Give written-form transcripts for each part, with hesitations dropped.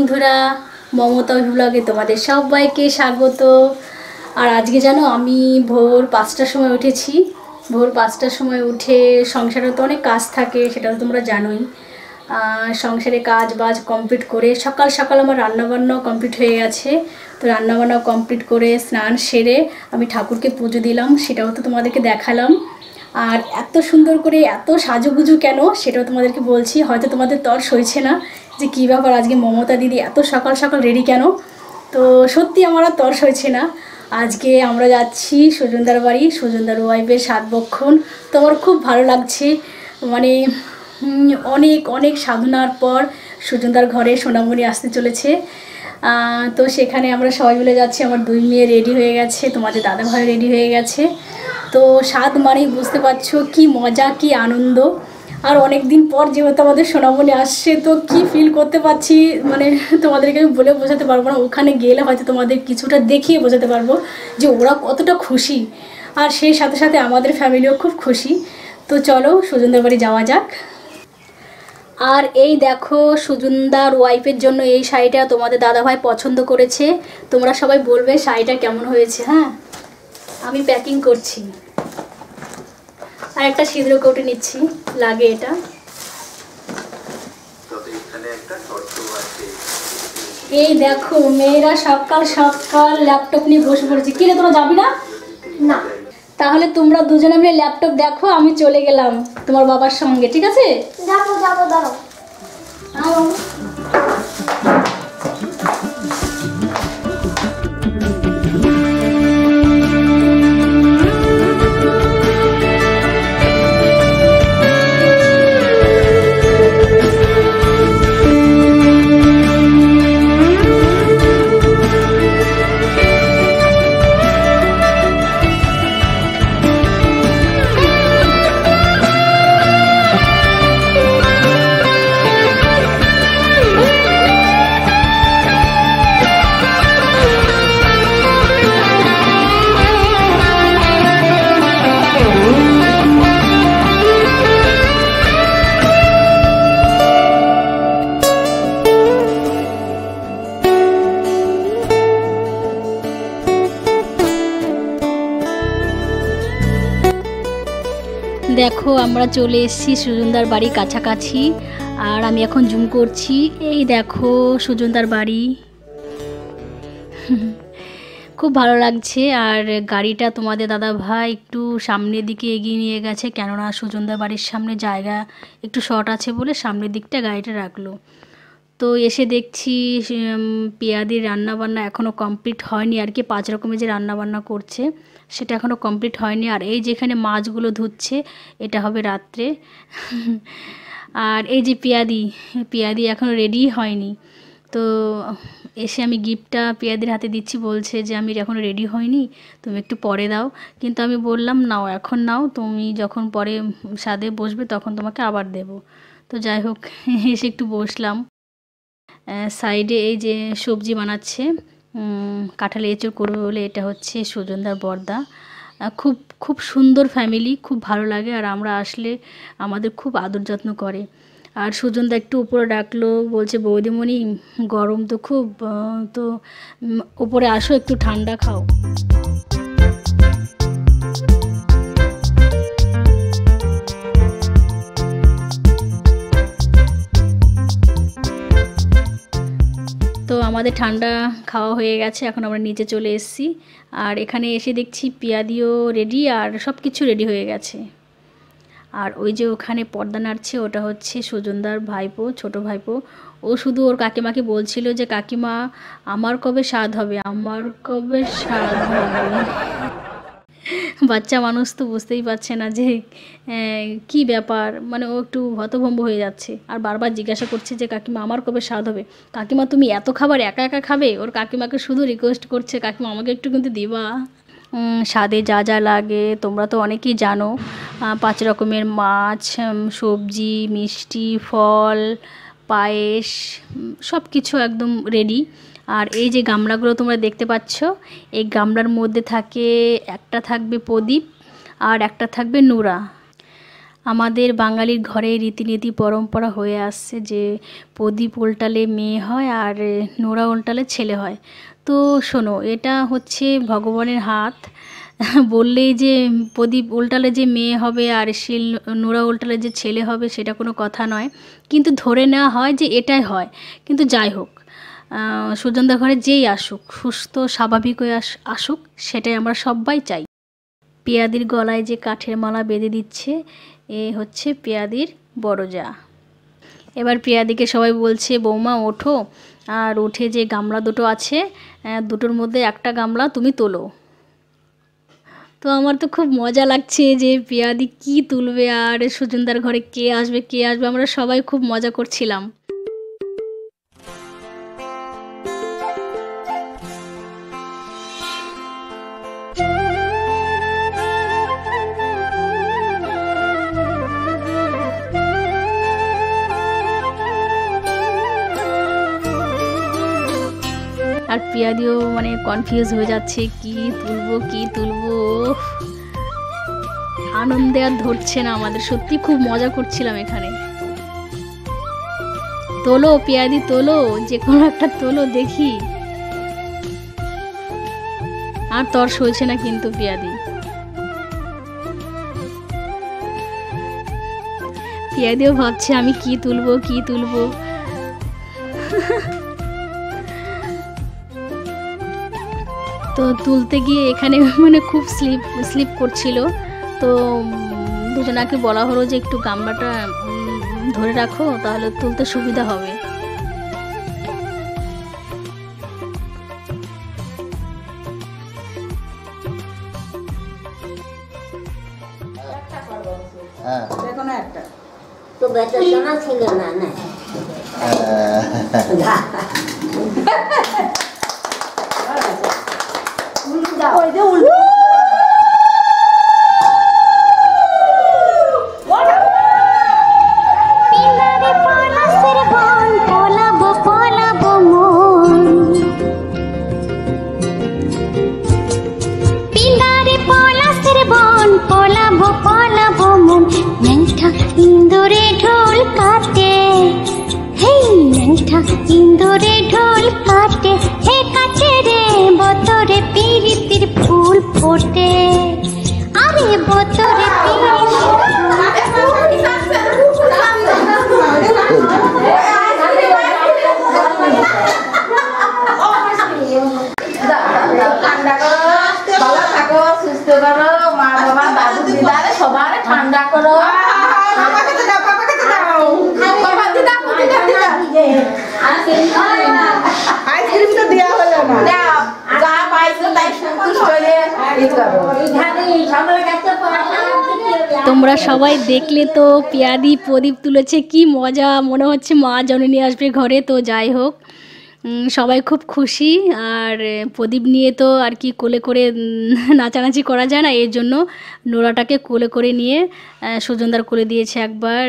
বন্ধুরা, মমতা ব্লগে তোমাদের সবাইকে স্বাগত। আর আজকে জানো আমি ভোর 5টার সময় উঠেছি। ভোর 5টার সময় উঠে সংসারে তো অনেক কাজ থাকে, সেটা তো তোমরা জানোই। সংসারে কাজ বাজ কমপ্লিট করে সকাল সকাল আমার রান্নাবান্নাও কমপ্লিট হয়ে গেছে। তো রান্নাবান্নাও কমপ্লিট করে স্নান সেরে আমি ঠাকুরকে পুজো দিলাম, সেটাও তো তোমাদেরকে দেখালাম। আর এত সুন্দর করে এত সাজুগুজু কেন সেটাও তোমাদেরকে বলছি, হয়তো তোমাদের তর সইছে না যে কী ব্যাপার আজকে মমতা দিদি এত সকাল সকাল রেডি কেন। তো সত্যি আমার আর তর সইছে না। আজকে আমরা যাচ্ছি সুজনদার বাড়ি, সুজনদার ওয়াইফের 7 বক্ষণ। তো আমার খুব ভালো লাগছে, মানে অনেক অনেক সাধনার পর সুজনদার ঘরে সোনামণি আসতে চলেছে। তো সেখানে আমরা সবাই মিলে যাচ্ছি। আমার 2 মেয়ে রেডি হয়ে গেছে, তোমাদের দাদাভাই রেডি হয়ে গেছে। তো 7 মানেই বুঝতে পারছো কি মজা কি আনন্দ। আর অনেক দিন পর যেহেতু আমাদের সোনামণি আসছে, তো কি ফিল করতে পারছি মানে তোমাদেরকে আমি বলে বোঝাতে পারবো না। ওখানে গেলে হয়তো তোমাদের কিছুটা দেখিয়ে বোঝাতে পারবো যে ওরা কতটা খুশি, আর সেই সাথে সাথে আমাদের ফ্যামিলিও খুব খুশি। তো চলো সুজনদার বাড়ি যাওয়া যাক। আর এই দেখো সুজনদার ওয়াইফের জন্য এই শাড়িটা তোমাদের দাদাভাই পছন্দ করেছে। তোমরা সবাই বলবে শাড়িটা কেমন হয়েছে। হ্যাঁ, আমি প্যাকিং করছি আর একটা সিঁদুর কৌটো নিচ্ছি, লাগে এটা। এই দেখো মেয়েরা সকাল সকাল ল্যাপটপ নিয়ে বসে পড়েছে। কি রে, তোরা যাবি না? না, তাহলে তোমরা দুজনে মিলে ল্যাপটপ দেখো, আমি চলে গেলাম তোমার বাবার সঙ্গে, ঠিক আছে? যাবো যাবো, দাঁড়াও। দেখো আমরা চলে এসেছি সুজনদার বাড়ি কাছাকাছি, আর আমি এখন জুম করছি। এই দেখো সুজনদার বাড়ি, খুব ভালো লাগছে। আর গাড়িটা তোমাদের দাদা ভাই একটু সামনের দিকে এগিয়ে নিয়ে গেছে, কেননা সুজনদার বাড়ির সামনে জায়গা একটু শর্ট আছে বলে সামনের দিকটা গাড়িটা রাখলো। তো এসে দেখছি পিয়াদির রান্নাবান্না এখনও কমপ্লিট হয়নি আর কি। 5 রকমের যে রান্নাবান্না করছে সেটা এখনও কমপ্লিট হয়নি। আর এই যেখানে মাছগুলো ধুচ্ছে এটা হবে রাত্রে। আর এই যে পিয়াদি এখনও রেডি হয়নি। তো এসে আমি গিফটটা পিয়াদির হাতে দিচ্ছি, বলছে যে আমি এখনও রেডি হইনি, তুমি একটু পরে দাও। কিন্তু আমি বললাম নাও, এখন নাও, তুমি যখন পরে স্বাদে বসবে তখন তোমাকে আবার দেব। তো যাই হোক এসে একটু বসলাম। সাইডে এই যে সবজি বানাচ্ছে, কাঁঠালি এঁচড় করবে বলে। এটা হচ্ছে সুজনদার বর্দা। খুব খুব সুন্দর ফ্যামিলি, খুব ভালো লাগে। আর আমরা আসলে আমাদের খুব আদর যত্ন করে। আর সুজনদা একটু উপরে ডাকলো, বলছে বৌদিমণি গরম তো খুব, তো উপরে আসো একটু ঠান্ডা খাও। তো আমাদের ঠান্ডা খাওয়া হয়ে গেছে, এখন আমরা নিচে চলে এসেছি। আর এখানে এসে দেখছি পিয়াদিও রেডি, আর সব কিছু রেডি হয়ে গেছে। আর ওই যে ওখানে পর্দা নাড়ছে ওটা হচ্ছে সুজনদার ভাইপো, ছোট ভাইপো। ও শুধু ওর কাকিমাকে বলছিল যে কাকিমা আমার কবে স্বাদ হবে, আমার কবে স্বাদ হবে। বাচ্চা মানুষ তো বুঝতেই পারছে না যে কি ব্যাপার, মানে ও একটু হতভম্ব হয়ে যাচ্ছে। আর বারবার জিজ্ঞাসা করছে যে কাকিমা আমার কবে স্বাদ হবে, কাকিমা তুমি এত খাবার একা একা খাবে। ওর কাকিমাকে শুধু রিকোয়েস্ট করছে কাকিমা আমাকে একটু কিন্তু দিবা। স্বাদে যা যা লাগে তোমরা তো অনেকেই জানো, 5 রকমের মাছ, সবজি, মিষ্টি, ফল, পায়েস, সব কিছু একদম রেডি। আর এই যে গামলাগুলো তোমরা দেখতে পাচ্ছ, এই গামলার মধ্যে থাকে, একটা থাকবে প্রদীপ আর একটা থাকবে নোরা। আমাদের বাঙালির ঘরে রীতিনীতি পরম্পরা হয়ে আসছে যে প্রদীপ উল্টালে মেয়ে হয় আর নোড়া উল্টালে ছেলে হয়। তো শোনো, এটা হচ্ছে ভগবানের হাত। বললেই যে প্রদীপ উল্টালে যে মেয়ে হবে আর শিল নোড়া উল্টালে যে ছেলে হবে সেটা কোনো কথা নয়, কিন্তু ধরে নেওয়া হয় যে এটাই হয়। কিন্তু যাই হোক, সুজনদার ঘরে যেই আসুক সুস্থ স্বাভাবিক হয়ে আসুক, সেটাই আমরা সবাই চাই। পেয়াদির গলায় যে কাঠের মালা বেঁধে দিচ্ছে, এ হচ্ছে পেয়াদির বড় জা। এবার পেয়াদিকে সবাই বলছে, বৌমা ওঠো, আর উঠে যে গামলা দুটো আছে দুটোর মধ্যে একটা গামলা তুমি তোলো। তো আমার তো খুব মজা লাগছে যে পেয়াদি কি তুলবে আর সুজনদার ঘরে কে আসবে আমরা সবাই খুব মজা করছিলাম। আর পেয়াদিও মানে কনফিউজ হয়ে যাচ্ছে, কি তুলবো। আনন্দে আর ধরছে না আমাদের, সত্যি খুব মজা করছিলাম এখানে। তোলো পেয়াদি তোলো, যে কোনো একটা তোলো দেখি। আর তর সইছে না কিন্তু পেয়াদিও ভাবছে আমি কি তুলবো। তো তুলতে গিয়ে এখানে মানে খুব স্লিপ করছিল। তো দুজনাকে বলা হলো যে একটু গামলাটা ধরে রাখো, তাহলে তুলতে সুবিধা হবে। তো বেটা শোনা ছিল না না ইন্দোরে ঢোল কাটে, ইন্দোরে ঢোল কাটে, হে কাটে রে বতরে পিরিতির ফুল ফোটে, আরে বতরে সবার ঠান্ডা করো। তোমরা সবাই দেখলে তো পেয়াদি প্রদীপ তুলেছে, কি মজা, মনে হচ্ছে মা জননী আসবে ঘরে। তো যাই হোক, সবাই খুব খুশি। আর প্রদীপ নিয়ে তো আর কি কোলে করে নাচানাচি করা যায় না, এর জন্য নোড়াটাকে কোলে করে নিয়ে সুজনদার কোলে দিয়েছে একবার,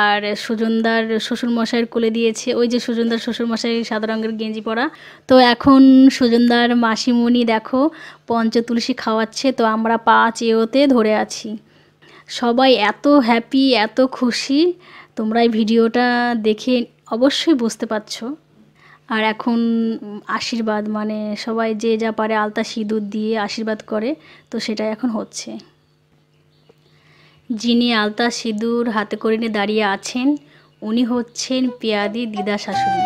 আর সুজনদার শ্বশুরমশাইয়ের কোলে দিয়েছে। ওই যে সুজনদার শ্বশুরমশাই সাদা রঙের গেঞ্জি পরা। তো এখন সুজনদার মাসিমণি দেখো পঞ্চতুলসী খাওয়াচ্ছে, তো আমরা পা চেয়েতে ধরে আছি। সবাই এত হ্যাপি, এত খুশি, তোমরা এই ভিডিওটা দেখে অবশ্যই বুঝতে পারছো। আর এখন আশীর্বাদ, মানে সবাই যে যা পারে আলতা সিঁদুর দিয়ে আশীর্বাদ করে, তো সেটাই এখন হচ্ছে। যিনি আলতা সিঁদুর হাতে করে নিয়ে দাঁড়িয়ে আছেন, উনি হচ্ছেন পেয়াদি দিদা শাশুড়ি।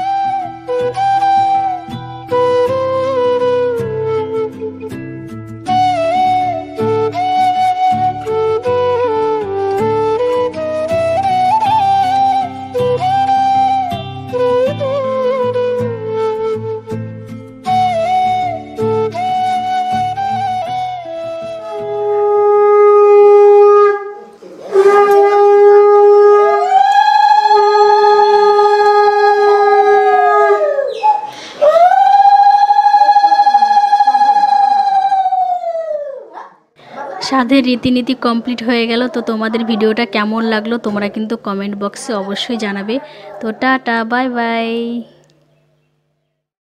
সাধের রীতিনীতি কমপ্লিট হয়ে গেল। তো তোমাদের ভিডিওটা কেমন লাগলো তোমরা কিন্তু কমেন্ট বক্সে অবশ্যই জানাবে। তো টাটা, বাই বাই।